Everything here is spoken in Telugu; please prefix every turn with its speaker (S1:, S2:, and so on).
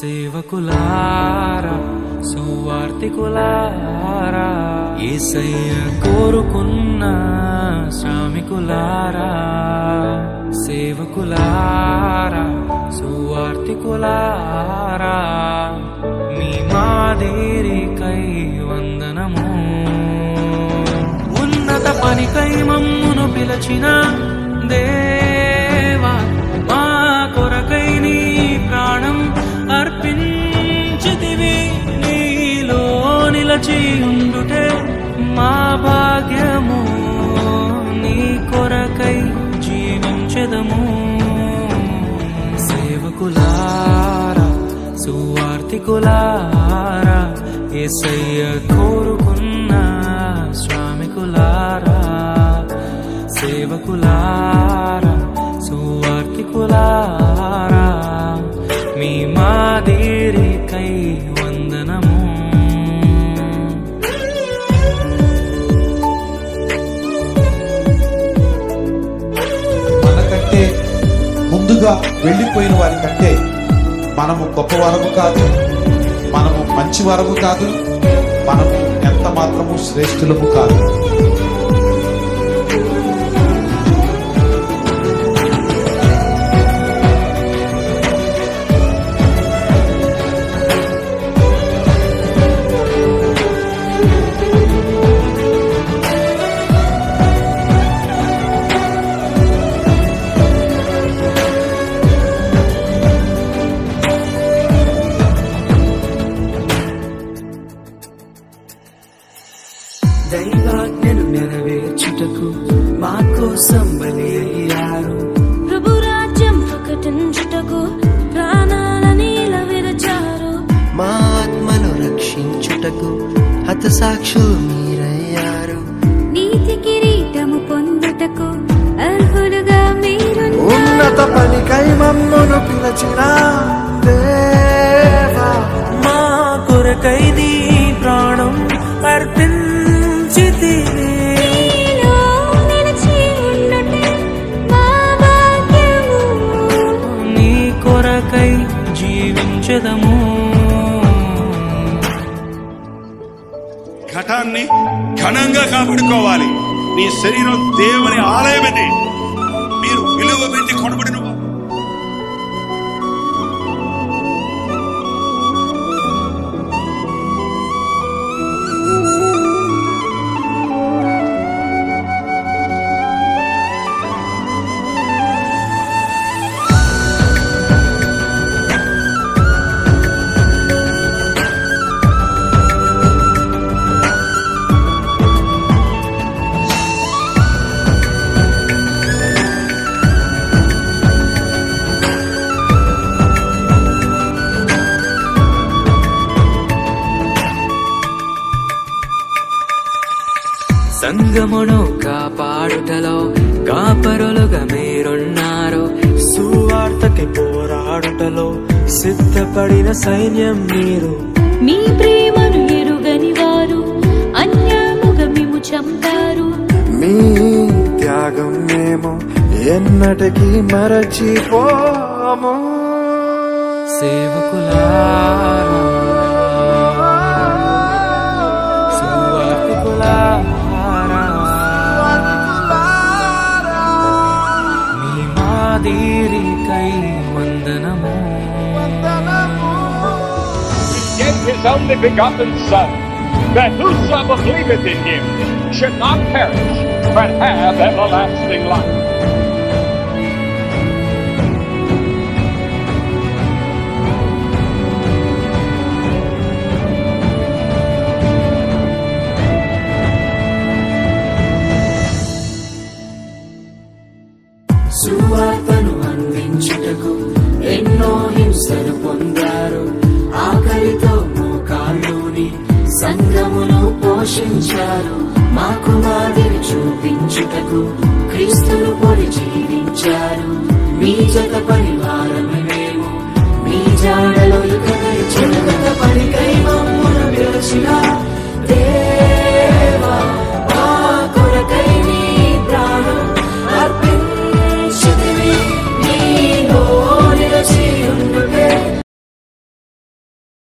S1: సేవకులారా సువార్తికులారా యేసయ్య కోరుకున్న శ్రామికులారా సేవకులారా సువార్తికులారా మీ మాదిరికై వందనము ఉన్నత పనికై మమ్మును పిలచిన దేవా మా కొరకై నీ ప్రాణం అర్పించితివి నీలో నిలచి ఉండుటే మా భాగ్యము నీ కొరకై జీవించెదము సేవకులారా సువార్తికులారా యేసయ్య కోరుకున్న శ్రామికులారా సేవకులారా సువార్తికులారా మీ మాదిరికై వందనము
S2: మనకంటే ముందుగా వెళ్ళిపోయిన వారి కంటే మనము గొప్పవారము కాదు, మనము మంచివారము కాదు, మనము ఎంత మాత్రము శ్రేష్ఠులము కాదు.
S1: దైవాజ్ఞను నెరవేర్చుటకు మా కోసం బలి అయ్యారు.
S3: ప్రభు రాజ్యం ప్రకటించుటకు ప్రాణాలనీల విరచారు.
S4: మా ఆత్మను రక్షించుటకు హతసాక్షులు మీరయ్యారు.
S3: నీతి కిరీటము పొందుటకు అర్హులుగా మీరున్నారు.
S4: ఉన్నత పనికై మమ్మును పిలచిన దేవా
S1: మా కొరకై నీ ప్రాణం అర్పించితివి
S3: నీలో నిలిచి ఉండుటే మా భాగ్యము
S1: నీ కొరకై జీవించెదము
S5: ఘటాన్ని ఘనంగా కాపాడుకోవాలి. నీ శరీరం దేవుని ఆలయమని మీరు విలువ పెట్టి కొనబడిన
S1: సంగమును కాపాడుటలో కాపరులుగా మీరున్నారు. సువార్తకి పోరాడుటలో సిద్ధపడిన సైన్యం మీరు.
S3: మీ ప్రేమను ఎరుగని వారు అన్యాయముగా మేము చంపారు.
S4: మీ త్యాగం మేము ఎన్నటికీ మరచిపోము.
S1: సేవకులారా సువార్తికులారా మీ మాదిరికై వందనము
S6: He gave his only begotten Son, that whosoever believeth in him should not perish, but have everlasting life.
S1: సువార్తను అందించుటకు ఎన్నో హింసలు పొందారు. ఆకలితో మోకాళ్ళుని సంఘమును పోషించారు. మాకు మాదిరి చూపించుటకు క్రీస్తును పొడి జీవించారు. మీ జత పరివారం